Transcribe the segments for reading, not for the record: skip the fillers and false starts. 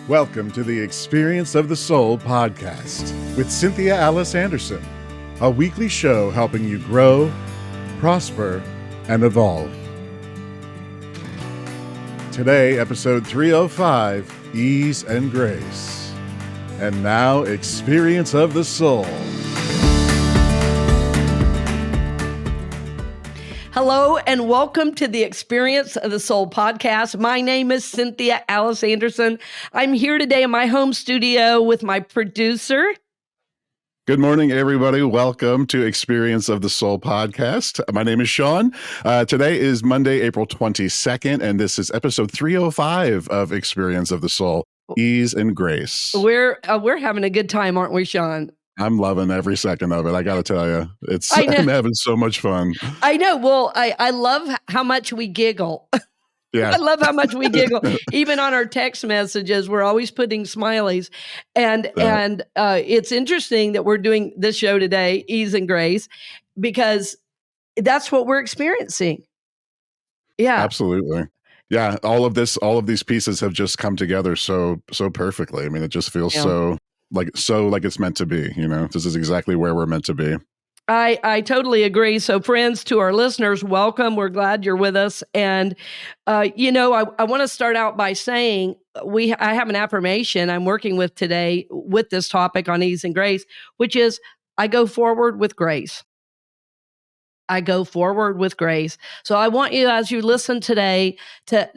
Welcome to the Experience of the Soul podcast with Cynthia Alice Anderson, a weekly show helping you grow, prosper, and evolve. Today, episode 305, Ease and Grace. And now, Experience of the Soul. Hello and welcome to the Experience of the Soul podcast. My name is Cynthia Alice Anderson. I'm here today in my home studio with my producer. Good morning, everybody. Welcome to Experience of the Soul podcast. My name is Sean. Today is Monday, April 22nd, and this is episode 305 of Experience of the Soul, Ease and Grace. We're having a good time, aren't we, Sean? I'm loving every second of it. I got to tell you, I'm having so much fun. I know. Well, I love how much we giggle. Yeah. I love how much we giggle. Even on our text messages, we're always putting smileys. And it's interesting that we're doing this show today, Ease and Grace, because that's what we're experiencing. Yeah. Absolutely. Yeah. All of these pieces have just come together so perfectly. I mean, it just feels so like it's meant to be. You know, this is exactly where we're meant to be. I totally agree. So friends, to our listeners, welcome. We're glad you're with us. And, I want to start out by saying I have an affirmation I'm working with today with this topic on ease and grace, which is I go forward with grace. I go forward with grace. So I want you, as you listen today, to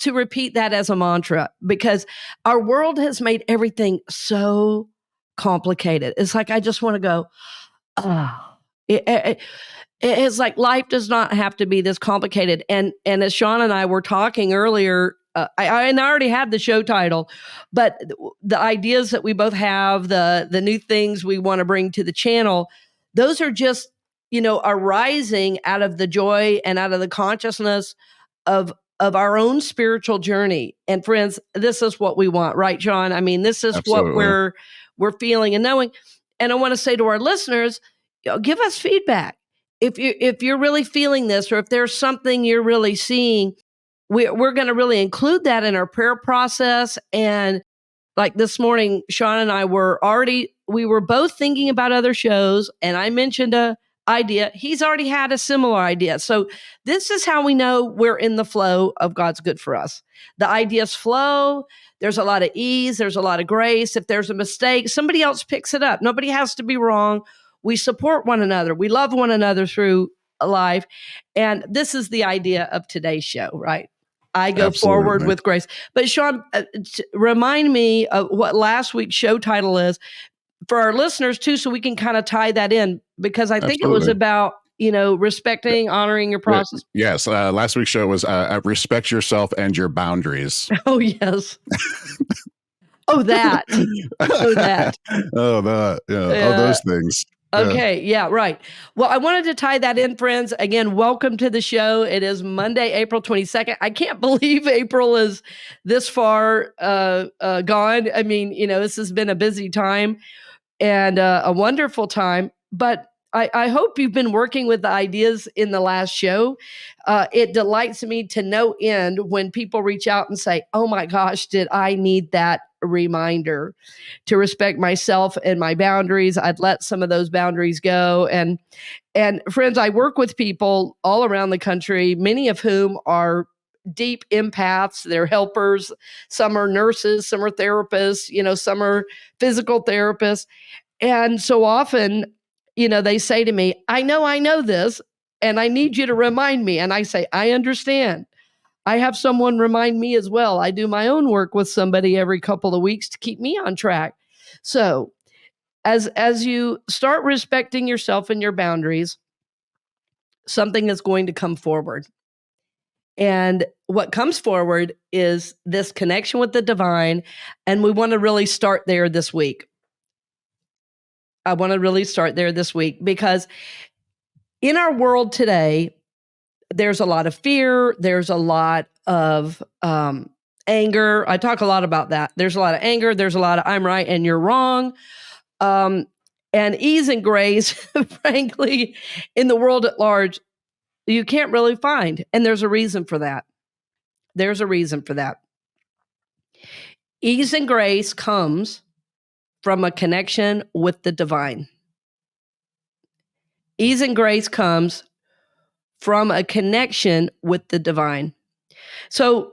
repeat that as a mantra, because our world has made everything so complicated. It's like, I just want to go, it's like life does not have to be this complicated. And as Sean and I were talking earlier, I already had the show title, but the ideas that we both have, the new things we want to bring to the channel, those are just, arising out of the joy and out of the consciousness of our own spiritual journey. And friends, this is what we want, right, Sean? I mean, this is Absolutely. what we're feeling and knowing. And I want to say to our listeners, give us feedback. If you're really feeling this, or if there's something you're really seeing, we're going to really include that in our prayer process. And like this morning, Sean and I we were both thinking about other shows, and I mentioned a idea. He's already had a similar idea. So this is how we know we're in the flow of God's good for us. The ideas flow. There's a lot of ease. There's a lot of grace. If there's a mistake, somebody else picks it up. Nobody has to be wrong. We support one another. We love one another through life. And this is the idea of today's show, right? I go forward with grace. But Sean, remind me of what last week's show title is for our listeners too, so we can kind of tie that in, because I think it was about, respecting, honoring your process. Yes. Last week's show was respect yourself and your boundaries. Oh, yes. Oh, that. Oh, that. Oh, that. Yeah. Oh, those things. Okay. Yeah, right. Well, I wanted to tie that in, friends. Again, welcome to the show. It is Monday, April 22nd. I can't believe April is this far gone. I mean, this has been a busy time and a wonderful time. But I hope you've been working with the ideas in the last show. It delights me to no end when people reach out and say, oh my gosh, did I need that reminder to respect myself and my boundaries? I'd let some of those boundaries go. And friends, I work with people all around the country, many of whom are deep empaths. They're helpers. Some are nurses, some are therapists, some are physical therapists. And so often, they say to me, I know this, and I need you to remind me. And I say, I understand. I have someone remind me as well. I do my own work with somebody every couple of weeks to keep me on track. So as you start respecting yourself and your boundaries, something is going to come forward. And what comes forward is this connection with the divine. And we want to really start there this week. I want to really start there this week, because in our world today, there's a lot of fear. There's a lot of anger. I talk a lot about that. There's a lot of anger. There's a lot of I'm right and you're wrong. And ease and grace, frankly, in the world at large, you can't really find. And there's a reason for that. There's a reason for that. Ease and grace comes from a connection with the divine. Ease and grace comes from a connection with the divine. So,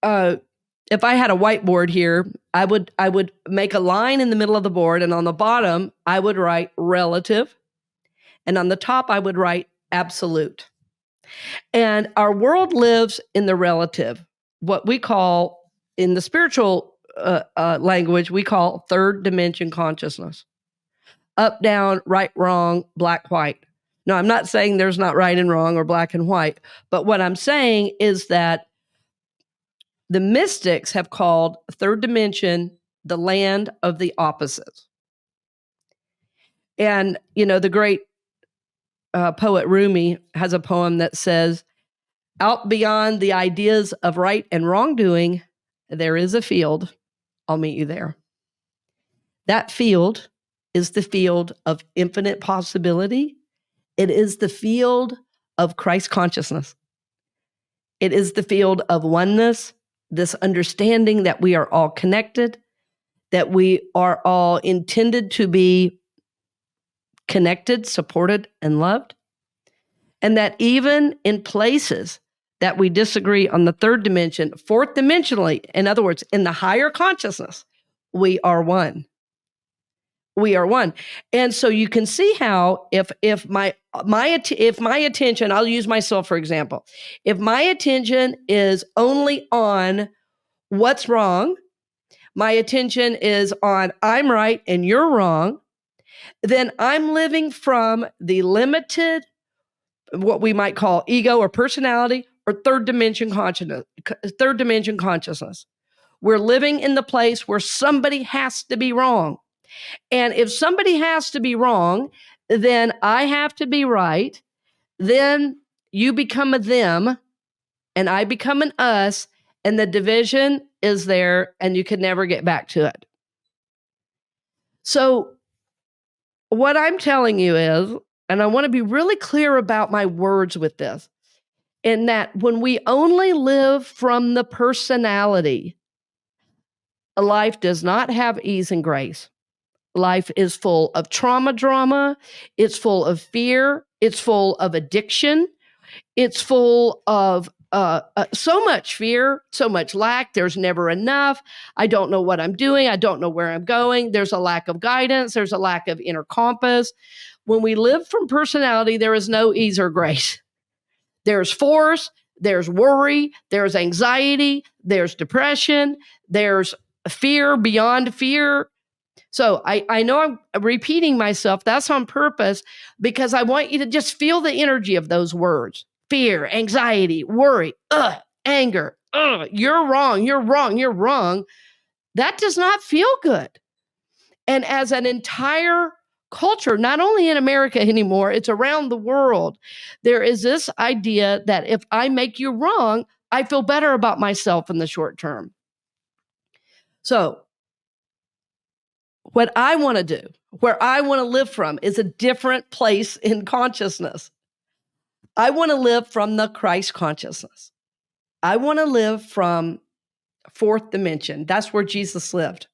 if I had a whiteboard here, I would make a line in the middle of the board, and on the bottom, I would write relative, and on the top, I would write absolute. And our world lives in the relative, what we call in the spiritual language, we call third dimension consciousness. Up, down, right, wrong, black, white. No, I'm not saying there's not right and wrong or black and white, but what I'm saying is that the mystics have called third dimension the land of the opposites. And, the great poet Rumi has a poem that says, out beyond the ideas of right and wrongdoing, there is a field. I'll meet you there. That field is the field of infinite possibility. It is the field of Christ consciousness. It is the field of oneness, this understanding that we are all connected, that we are all intended to be connected, supported, and loved. And that even in places that we disagree on the third dimension, fourth dimensionally, in other words, in the higher consciousness, we are one. We are one. And so you can see how if my attention, I'll use myself for example, if my attention is only on what's wrong, my attention is on I'm right and you're wrong, then I'm living from the limited, what we might call ego or personality or third dimension consciousness. We're living in the place where somebody has to be wrong. And if somebody has to be wrong, then I have to be right. Then you become a them and I become an us, and the division is there and you can never get back to it. So what I'm telling you is, and I want to be really clear about my words with this, in that when we only live from the personality, life does not have ease and grace. Life is full of drama. It's full of fear. It's full of addiction. It's full of so much fear, so much lack. There's never enough. I don't know what I'm doing. I don't know where I'm going. There's a lack of guidance. There's a lack of inner compass. When we live from personality, there is no ease or grace. There's force. There's worry. There's anxiety. There's depression. There's fear beyond fear. So I know I'm repeating myself. That's on purpose because I want you to just feel the energy of those words. Fear, anxiety, worry, anger, you're wrong, you're wrong, you're wrong. That does not feel good. And as an entire culture, not only in America anymore, it's around the world, there is this idea that if I make you wrong, I feel better about myself in the short term. So what I want to do, where I want to live from, is a different place in consciousness. I want to live from the Christ consciousness. I want to live from fourth dimension. That's where Jesus lived.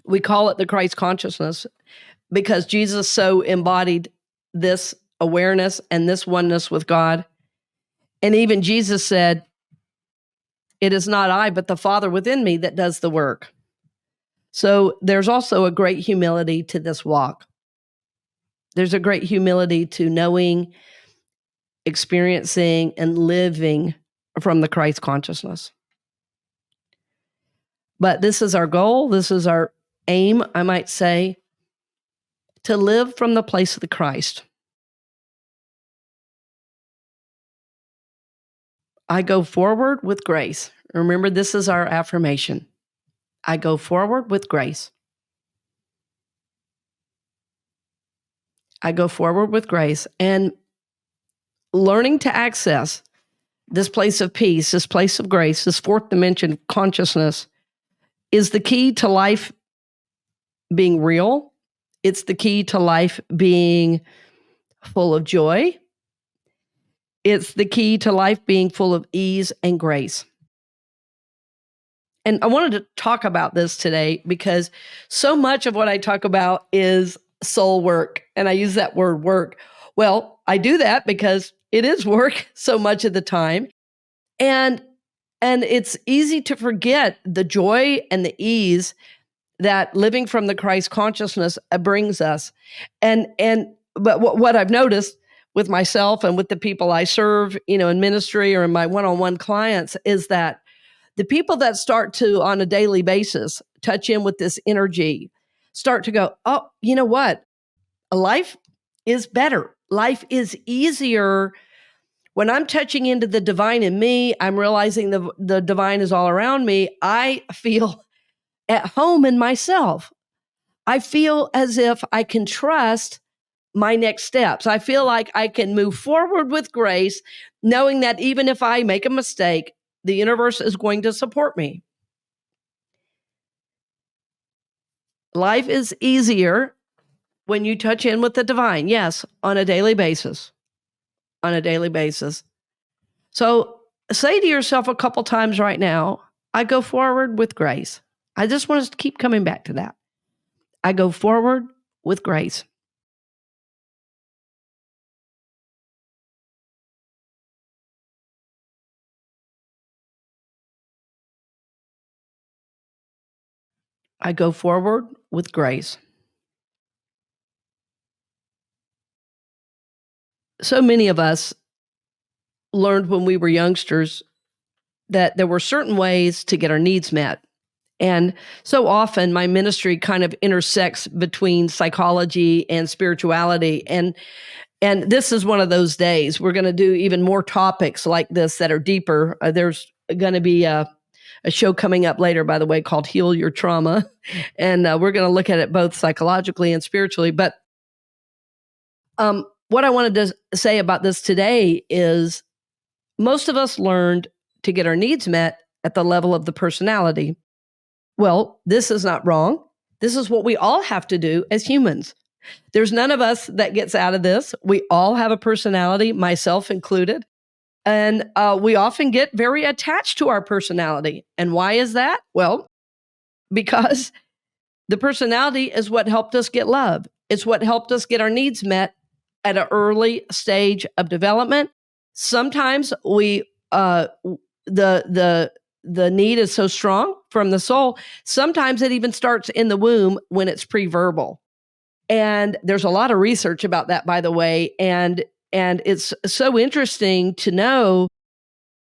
We call it the Christ consciousness because Jesus so embodied this awareness and this oneness with God. And even Jesus said, it is not I, but the Father within me that does the work. So there's also a great humility to this walk. There's a great humility to knowing, experiencing, and living from the Christ consciousness. But this is our goal. This is our aim, I might say, to live from the place of the Christ. I go forward with grace. Remember, this is our affirmation. I go forward with grace. I go forward with grace. And learning to access this place of peace, this place of grace, this fourth dimension consciousness is the key to life being real. It's the key to life being full of joy. It's the key to life being full of ease and grace. And I wanted to talk about this today because so much of what I talk about is soul work. And I use that word work. Well, I do that because it is work so much of the time. And it's easy to forget the joy and the ease that living from the Christ consciousness brings us. But what I've noticed with myself and with the people I serve, in ministry or in my one-on-one clients is that the people that start to, on a daily basis, touch in with this energy, start to go, oh, you know what? Life is better. Life is easier. When I'm touching into the divine in me, I'm realizing the divine is all around me. I feel at home in myself. I feel as if I can trust my next steps. I feel like I can move forward with grace, knowing that even if I make a mistake, the universe is going to support me. Life is easier when you touch in with the divine. Yes, on a daily basis. On a daily basis. So say to yourself a couple times right now, I go forward with grace. I just want us to keep coming back to that. I go forward with grace. I go forward with grace. So many of us learned when we were youngsters that there were certain ways to get our needs met. And so often my ministry kind of intersects between psychology and spirituality. And this is one of those days. We're going to do even more topics like this that are deeper. There's going to be a show coming up later, by the way, called Heal Your Trauma. And we're going to look at it both psychologically and spiritually. But what I wanted to say about this today is most of us learned to get our needs met at the level of the personality. Well, this is not wrong. This is what we all have to do as humans. There's none of us that gets out of this. We all have a personality, myself included. And we often get very attached to our personality. And why is that? Well, because the personality is what helped us get love. It's what helped us get our needs met at an early stage of development. Sometimes we the need is so strong from the soul. Sometimes it even starts in the womb when it's pre-verbal. And there's a lot of research about that, by the way. And it's so interesting to know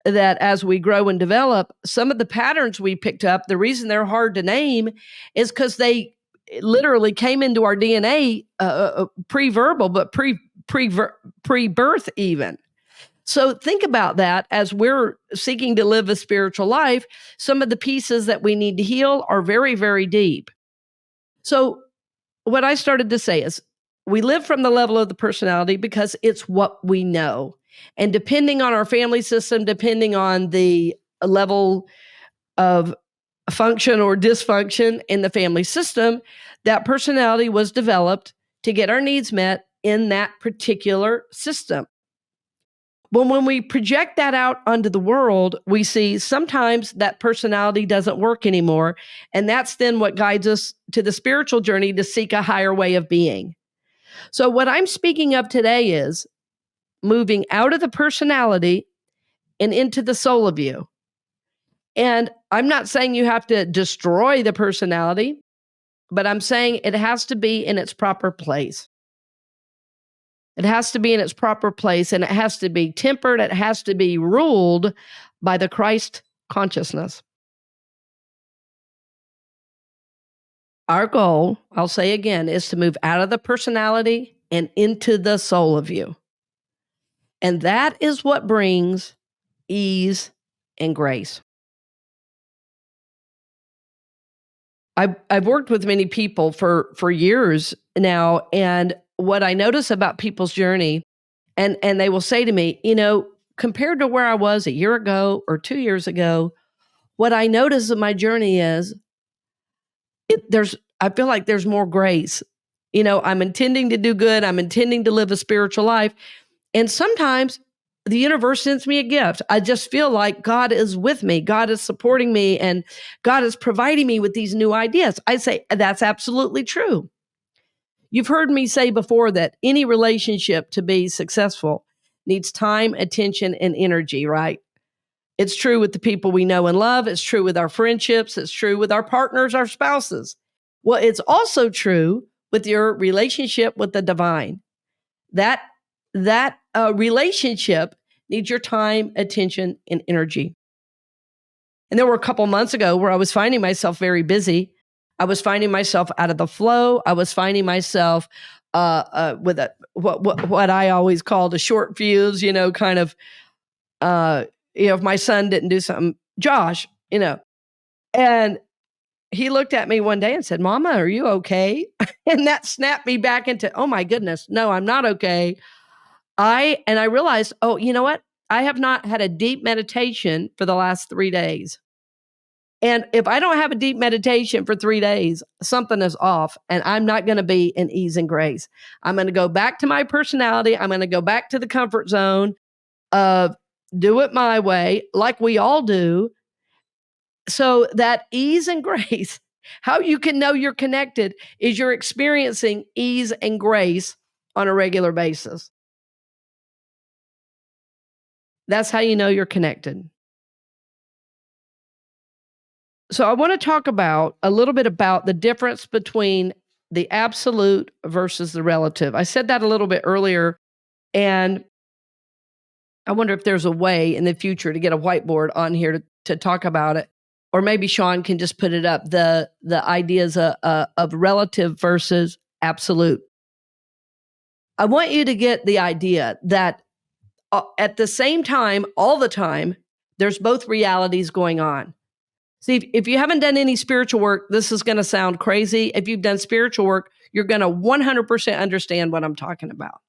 that as we grow and develop, some of the patterns we picked up, the reason they're hard to name is because they literally came into our DNA pre-verbal, but pre-birth even. So think about that as we're seeking to live a spiritual life. Some of the pieces that we need to heal are very, very deep. So what I started to say is we live from the level of the personality because it's what we know. And depending on our family system, depending on the level of function or dysfunction in the family system, that personality was developed to get our needs met in that particular system. But when we project that out onto the world, we see sometimes that personality doesn't work anymore. And that's then what guides us to the spiritual journey to seek a higher way of being. So, what I'm speaking of today is moving out of the personality and into the soul of you. And I'm not saying you have to destroy the personality, but I'm saying it has to be in its proper place. It has to be in its proper place, and it has to be tempered. It has to be ruled by the Christ consciousness. Our goal, I'll say again, is to move out of the personality and into the soul of you. And that is what brings ease and grace. I've worked with many people for years now, and what I notice about people's journey, and they will say to me, compared to where I was a year ago or 2 years ago, what I notice in my journey is I feel like there's more grace. I'm intending to do good. I'm intending to live a spiritual life. And sometimes the universe sends me a gift. I just feel like God is with me. God is supporting me, and God is providing me with these new ideas. I say that's absolutely true. You've heard me say before that any relationship to be successful needs time, attention, and energy, right? It's true with the people we know and love. It's true with our friendships. It's true with our partners, our spouses. Well, it's also true with your relationship with the divine. That relationship needs your time, attention, and energy. And there were a couple months ago where I was finding myself very busy. I was finding myself out of the flow. I was finding myself with what I always called a short fuse, kind of, if my son didn't do something, Josh, and he looked at me one day and said, "Mama, are you okay?" And that snapped me back into, oh my goodness, no, I'm not okay. I realized, oh, you know what? I have not had a deep meditation for the last 3 days. And if I don't have a deep meditation for 3 days, something is off, and I'm not going to be in ease and grace. I'm going to go back to my personality. I'm going to go back to the comfort zone of do it my way, like we all do. So that ease and grace, how you can know you're connected is you're experiencing ease and grace on a regular basis. That's how you know you're connected. So I want to talk about a little bit about the difference between the absolute versus the relative. I said that a little bit earlier, and I wonder if there's a way in the future to get a whiteboard on here to talk about it, or maybe Sean can just put it up. The ideas of relative versus absolute. I want you to get the idea that at the same time, all the time, there's both realities going on. See, if you haven't done any spiritual work, this is going to sound crazy. If you've done spiritual work, you're going to 100% understand what I'm talking about.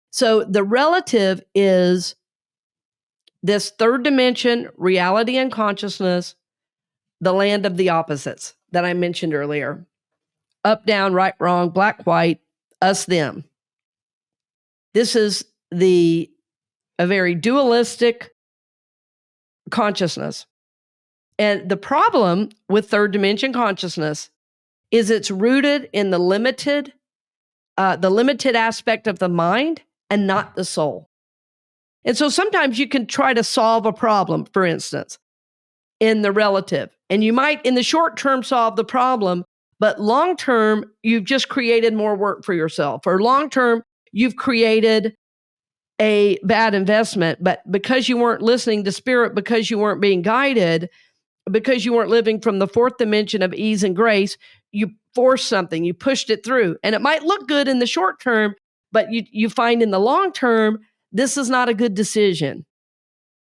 So the relative is this third dimension, reality and consciousness, the land of the opposites that I mentioned earlier. Up, down, right, wrong, black, white, us, them. This is a very dualistic consciousness. And the problem with third dimension consciousness is it's rooted in the limited aspect of the mind and not the soul. And so sometimes you can try to solve a problem, for instance, in the relative, and you might in the short term solve the problem, but long term, you've just created more work for yourself. Or long term, you've created a bad investment, but because you weren't listening to spirit, because you weren't being guided, because you weren't living from the fourth dimension of ease and grace, you forced something, you pushed it through. And it might look good in the short term, but you find in the long term, this is not a good decision.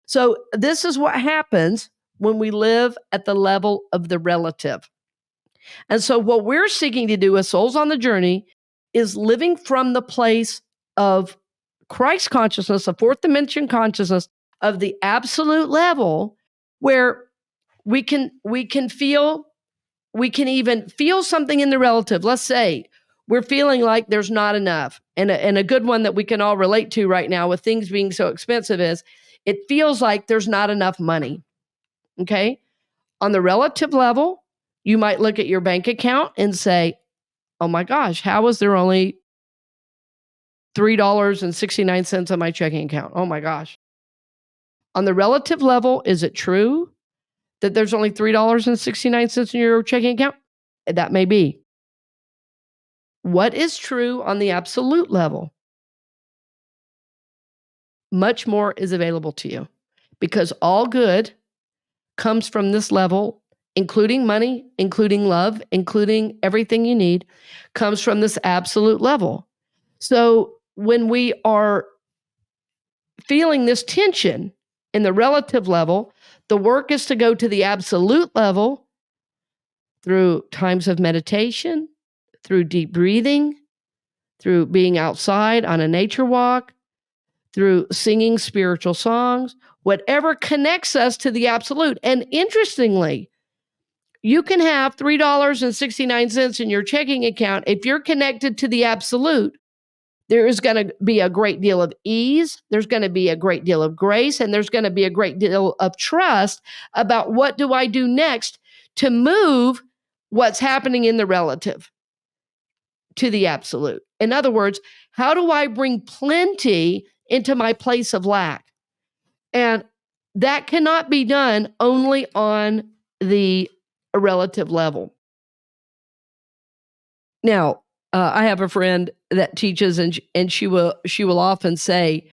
So this is what happens when we live at the level of the relative. And so what we're seeking to do as souls on the journey is living from the place of Christ consciousness, a fourth dimension consciousness of the absolute level, where we can even feel something in the relative. Let's say we're feeling like there's not enough. And a good one that we can all relate to right now with things being so expensive is it feels like there's not enough money. Okay. On the relative level, you might look at your bank account and say, oh my gosh, how is there only $3.69 on my checking account? Oh my gosh. On the relative level, is it true that there's only $3.69 in your checking account? That may be. What is true on the absolute level? Much more is available to you, because all good comes from this level, including money, including love, including everything you need, comes from this absolute level. So when we are feeling this tension in the relative level, the work is to go to the absolute level through times of meditation, through deep breathing, through being outside on a nature walk, through singing spiritual songs, whatever connects us to the absolute. And interestingly, you can have $3.69 in your checking account if you're connected to the absolute, there is going to be a great deal of ease. There's going to be a great deal of grace, and there's going to be a great deal of trust about what do I do next to move what's happening in the relative to the absolute. In other words, how do I bring plenty into my place of lack? And that cannot be done only on the relative level. Now, I have a friend that teaches, and she will often say,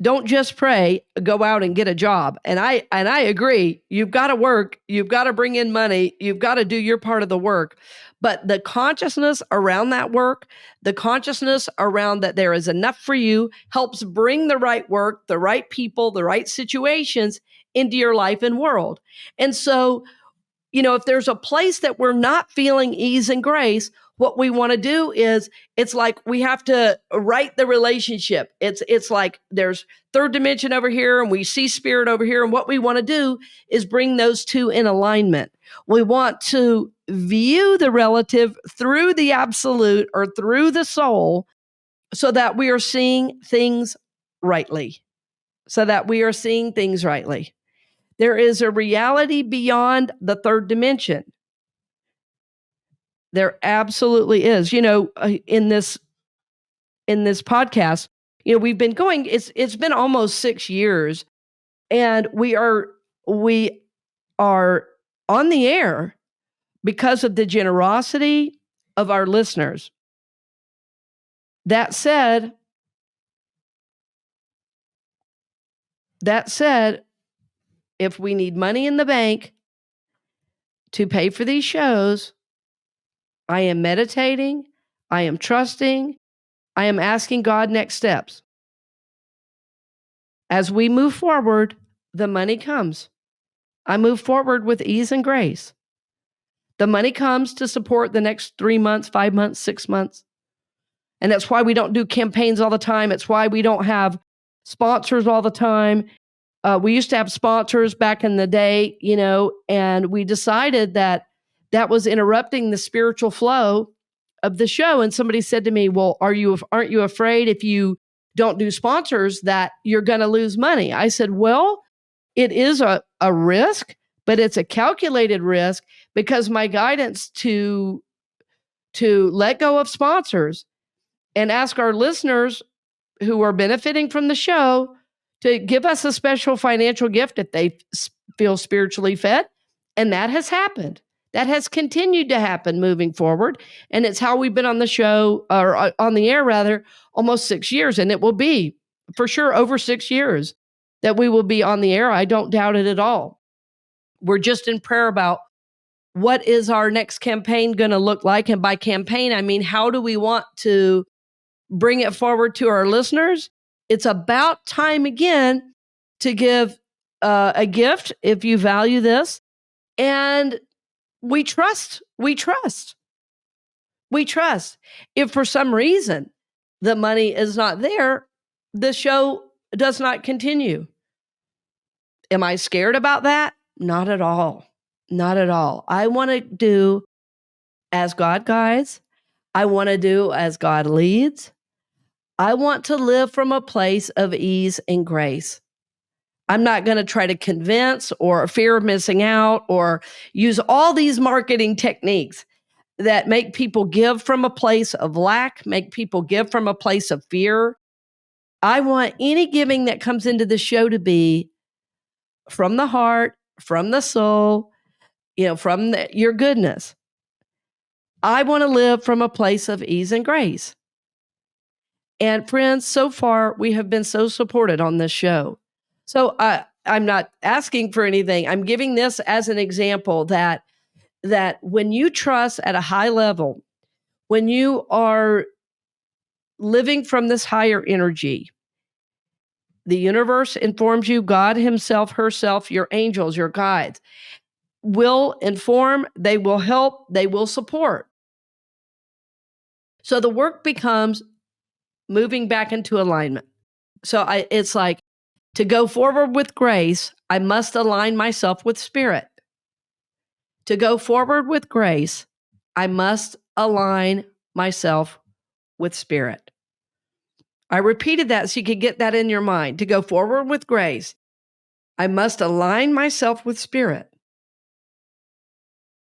"Don't just pray, go out and get a job." And I agree. You've got to work, you've got to bring in money, you've got to do your part of the work. But the consciousness around that work, the consciousness around that there is enough for you, helps bring the right work, the right people, the right situations into your life and world. And so, if there's a place that we're not feeling ease and grace, what we want to do is, it's like we have to right the relationship. It's like there's third dimension over here and we see spirit over here. And what we want to do is bring those two in alignment. We want to view the relative through the absolute or through the soul so that we are seeing things rightly. There is a reality beyond the third dimension. There absolutely is. In this podcast, we've been going. It's been almost 6 years, and we are on the air because of the generosity of our listeners. That said, if we need money in the bank to pay for these shows, I am meditating, I am trusting, I am asking God next steps. As we move forward, the money comes. I move forward with ease and grace. The money comes to support the next 3 months, 5 months, 6 months. And that's why we don't do campaigns all the time. It's why we don't have sponsors all the time. We used to have sponsors back in the day, and we decided that was interrupting the spiritual flow of the show. And somebody said to me, "Well, aren't you afraid if you don't do sponsors that you're going to lose money?" I said, "Well, it is a risk, but it's a calculated risk because my guidance to let go of sponsors and ask our listeners who are benefiting from the show to give us a special financial gift if they feel spiritually fed." And that has happened. That has continued to happen moving forward. And it's how we've been on the show, or on the air rather, almost 6 years. And it will be for sure over 6 years that we will be on the air. I don't doubt it at all. We're just in prayer about what is our next campaign going to look like. And by campaign, I mean, how do we want to bring it forward to our listeners? It's about time again to give a gift if you value this. And we trust. If for some reason the money is not there, the show does not continue. Am I scared about that? Not at all. I want to do as God guides. I want to do as God leads. I want to live from a place of ease and grace. I'm not going to try to convince or fear of missing out or use all these marketing techniques that make people give from a place of lack, make people give from a place of fear. I want any giving that comes into the show to be from the heart, from the soul, from your goodness. I want to live from a place of ease and grace. And friends, so far, we have been so supported on this show. So I'm not asking for anything. I'm giving this as an example that when you trust at a high level, when you are living from this higher energy, the universe informs you, God himself, herself, your angels, your guides will inform, they will help, they will support. So the work becomes moving back into alignment. So it's like, to go forward with grace, I must align myself with spirit. To go forward with grace, I must align myself with spirit. I repeated that so you could get that in your mind. To go forward with grace, I must align myself with spirit.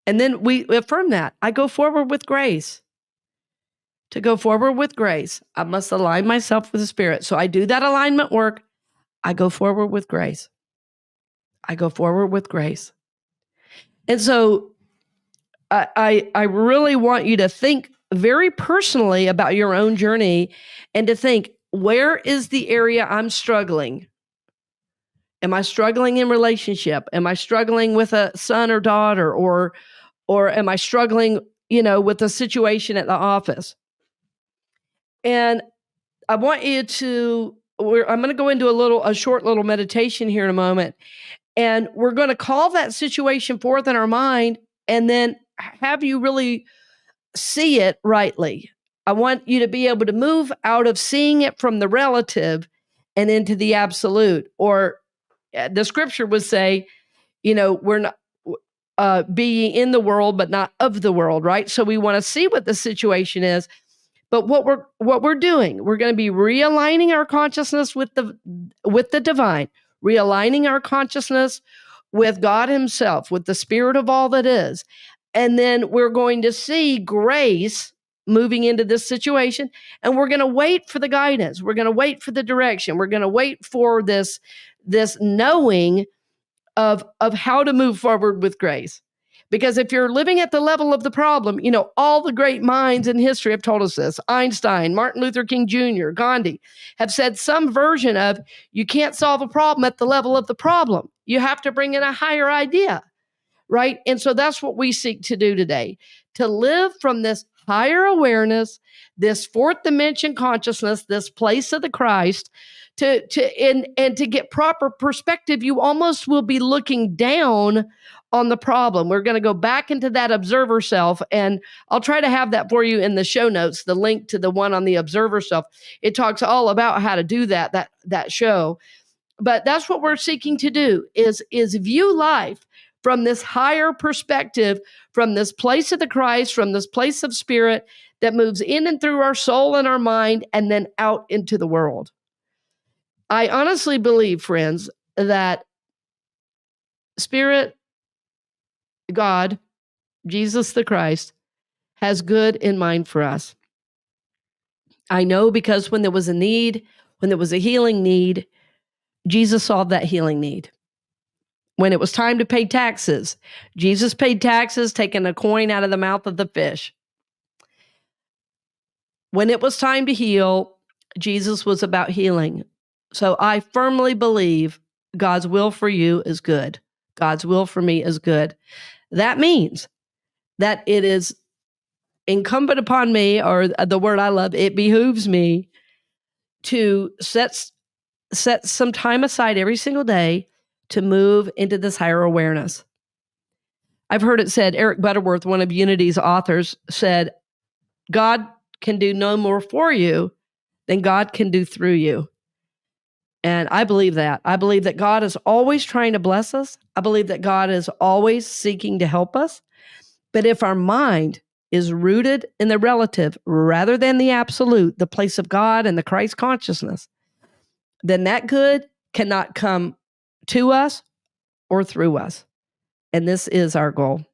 And then we affirm that. I go forward with grace. To go forward with grace, I must align myself with the spirit. So I do that alignment work. I go forward with grace. I go forward with grace. And so I really want you to think very personally about your own journey and to think, where is the area I'm struggling? Am I struggling in relationship? Am I struggling with a son or daughter, or am I struggling, with a situation at the office? And I want you to, I'm going to go into a short little meditation here in a moment. And we're going to call that situation forth in our mind and then have you really see it rightly. I want you to be able to move out of seeing it from the relative and into the absolute. Or the scripture would say, we're not being in the world, but not of the world, right? So we want to see what the situation is. But what we're doing, we're going to be realigning our consciousness with the divine, realigning our consciousness with God Himself, with the spirit of all that is. And then we're going to see grace moving into this situation, and we're going to wait for the guidance. We're going to wait for the direction. We're going to wait for this knowing of how to move forward with grace. Because if you're living at the level of the problem, all the great minds in history have told us this. Einstein, Martin Luther King Jr., Gandhi have said some version of, you can't solve a problem at the level of the problem. You have to bring in a higher idea, right? And so that's what we seek to do today, to live from this higher awareness, this fourth dimension consciousness, this place of the Christ, to get proper perspective. You almost will be looking down on the problem. We're going to go back into that observer self, and I'll try to have that for you in the show notes, the link to the one on the observer self. It talks all about how to do that show. But that's what we're seeking to do, is view life from this higher perspective, from this place of the Christ, from this place of spirit that moves in and through our soul and our mind and then out into the world. I honestly believe, friends, that Spirit, God, Jesus the Christ, has good in mind for us. I know because when there was a need, when there was a healing need, Jesus solved that healing need. When it was time to pay taxes, Jesus paid taxes, taking a coin out of the mouth of the fish. When it was time to heal, Jesus was about healing. So I firmly believe God's will for you is good. God's will for me is good. That means that it is incumbent upon me, or the word I love, it behooves me to set some time aside every single day to move into this higher awareness. I've heard it said, Eric Butterworth, one of Unity's authors, said, God can do no more for you than God can do through you. And I believe that. I believe that God is always trying to bless us. I believe that God is always seeking to help us. But if our mind is rooted in the relative rather than the absolute, the place of God and the Christ consciousness, then that good cannot come to us or through us. And this is our goal.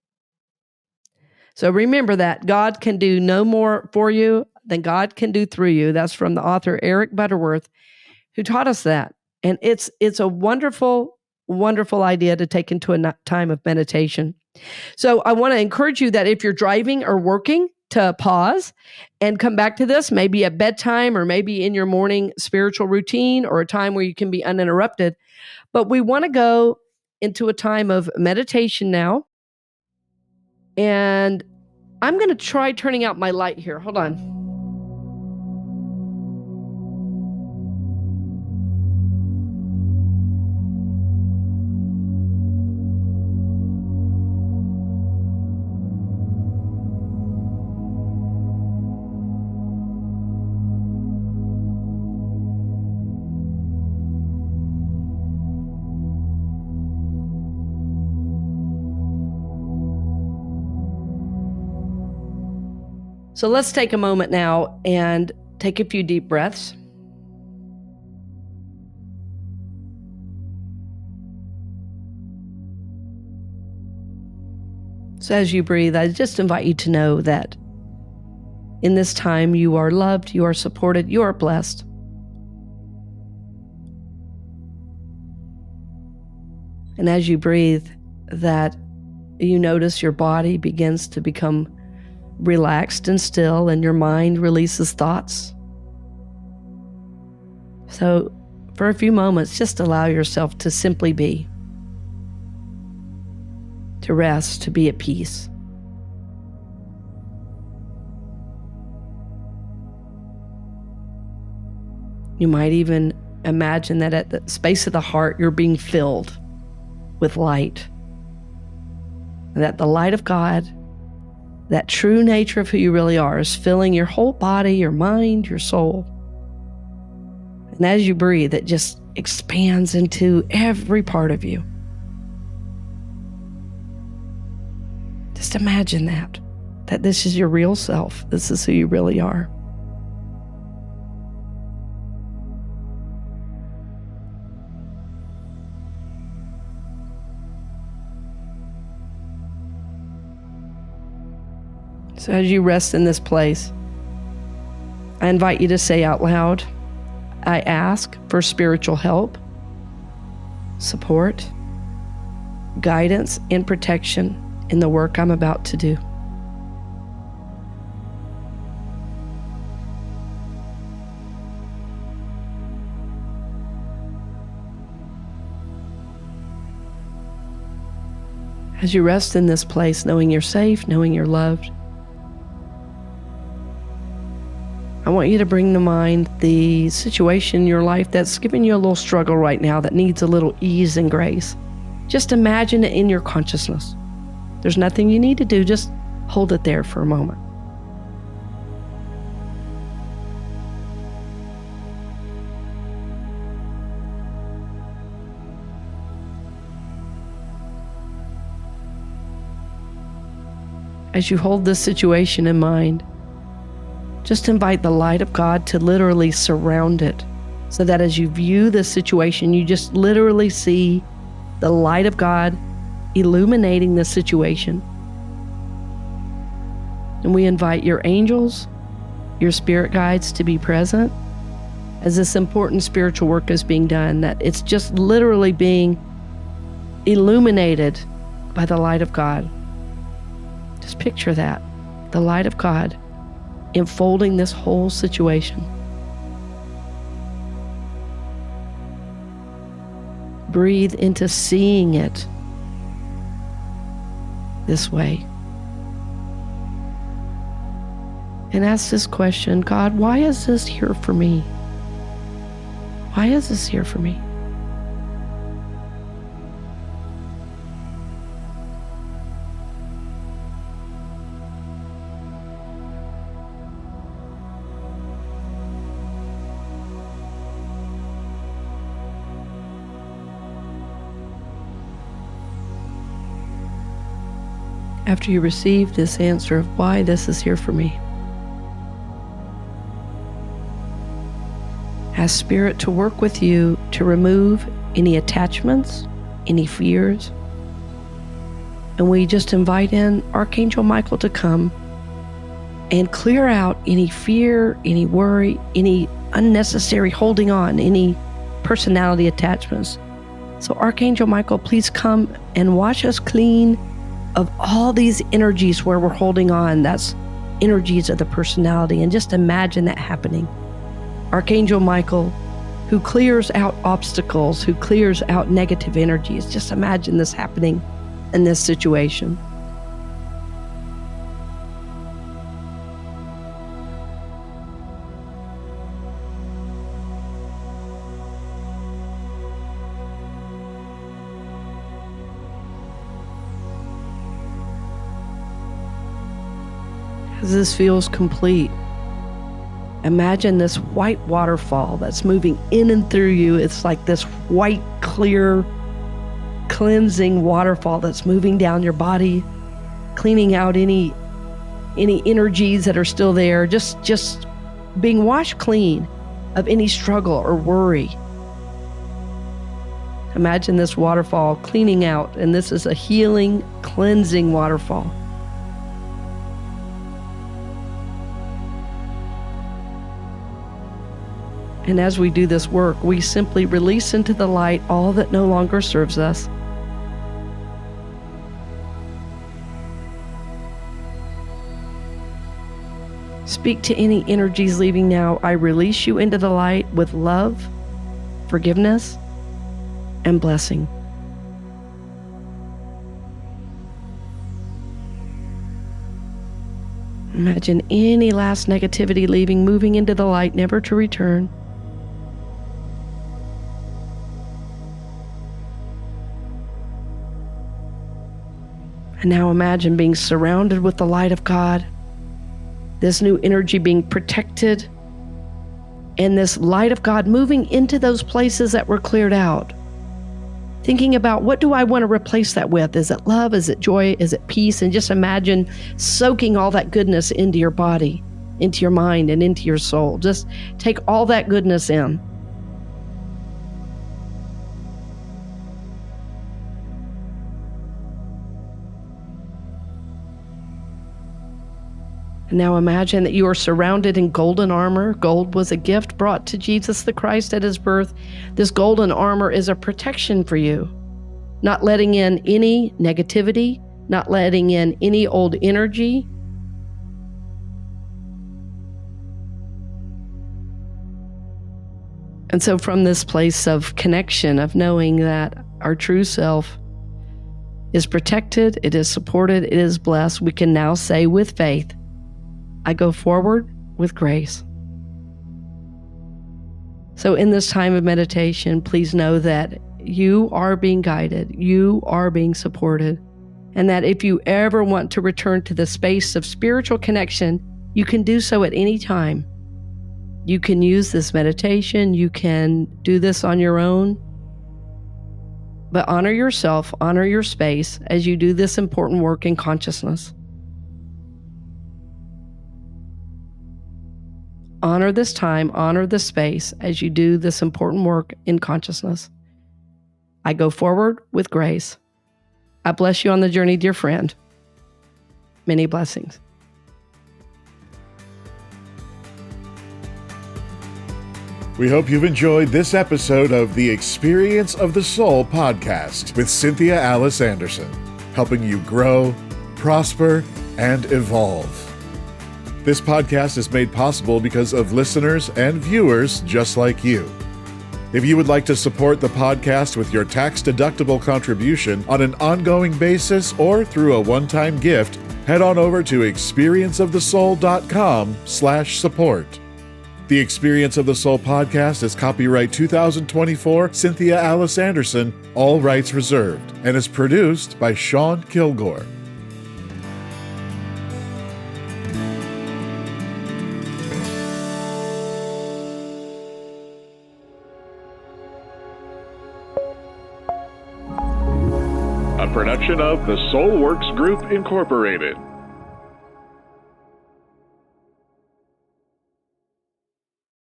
So remember that God can do no more for you than God can do through you. That's from the author Eric Butterworth, who taught us that. And it's a wonderful, wonderful idea to take into a time of meditation. So I want to encourage you that if you're driving or working, to pause and come back to this, maybe at bedtime or maybe in your morning spiritual routine, or a time where you can be uninterrupted. But we want to go into a time of meditation now. And I'm going to try turning out my light here. Hold on. So let's take a moment now and take a few deep breaths. So as you breathe, I just invite you to know that in this time you are loved, you are supported, you are blessed. And as you breathe, that you notice your body begins to become relaxed and still, and your mind releases thoughts. So for a few moments, just allow yourself to simply be, to rest, to be at peace. You might even imagine that at the space of the heart, you're being filled with light. And that the light of God, that true nature of who you really are, is filling your whole body, your mind, your soul. And as you breathe, it just expands into every part of you. Just imagine that this is your real self. This is who you really are. So as you rest in this place, I invite you to say out loud, I ask for spiritual help, support, guidance, and protection in the work I'm about to do. As you rest in this place, knowing you're safe, knowing you're loved, I want you to bring to mind the situation in your life that's giving you a little struggle right now, that needs a little ease and grace. Just imagine it in your consciousness. There's nothing you need to do, just hold it there for a moment. As you hold this situation in mind, just invite the light of God to literally surround it, so that as you view this situation, you just literally see the light of God illuminating the situation. And we invite your angels, your spirit guides to be present as this important spiritual work is being done, that it's just literally being illuminated by the light of God. Just picture that, the light of God enfolding this whole situation. Breathe into seeing it this way. And ask this question, God, why is this here for me? Why is this here for me? After you receive this answer of why this is here for me, ask Spirit to work with you to remove any attachments, any fears. And we just invite in Archangel Michael to come and clear out any fear, any worry, any unnecessary holding on, any personality attachments. So Archangel Michael, please come and wash us clean of all these energies where we're holding on. That's energies of the personality. And just imagine that happening. Archangel Michael, who clears out obstacles, who clears out negative energies. Just imagine this happening in this situation. As this feels complete, imagine this white waterfall that's moving in and through you. It's like this white, clear, cleansing waterfall that's moving down your body, cleaning out any any energies that are still there, just being washed clean of any struggle or worry. Imagine this waterfall cleaning out, and this is a healing, cleansing waterfall. And as we do this work, we simply release into the light all that no longer serves us. Speak to any energies leaving now. I release you into the light with love, forgiveness, and blessing. Imagine any last negativity leaving, moving into the light, never to return. And now imagine being surrounded with the light of God, this new energy being protected, and this light of God moving into those places that were cleared out. Thinking about, what do I want to replace that with? Is it love? Is it joy? Is it peace? And just imagine soaking all that goodness into your body, into your mind, and into your soul. Just take all that goodness in. And now imagine that you are surrounded in golden armor. Gold was a gift brought to Jesus the Christ at his birth. This golden armor is a protection for you, not letting in any negativity, not letting in any old energy. And so from this place of connection, of knowing that our true self is protected, it is supported, it is blessed, we can now say with faith, I go forward with grace. So in this time of meditation, please know that you are being guided, you are being supported, and that if you ever want to return to the space of spiritual connection, you can do so at any time. You can use this meditation, you can do this on your own, but honor yourself, honor your space as you do this important work in consciousness. Honor this time, honor this space as you do this important work in consciousness. I go forward with grace. I bless you on the journey, dear friend. Many blessings. We hope you've enjoyed this episode of the Experience of the Soul podcast with Cynthia Alice Anderson, helping you grow, prosper, and evolve. This podcast is made possible because of listeners and viewers just like you. If you would like to support the podcast with your tax-deductible contribution on an ongoing basis or through a one-time gift, head on over to experienceofthesoul.com/support. The Experience of the Soul podcast is copyright 2024 Cynthia Alice Anderson, all rights reserved, and is produced by Sean Kilgore. A production of the Soul Works Group, Incorporated.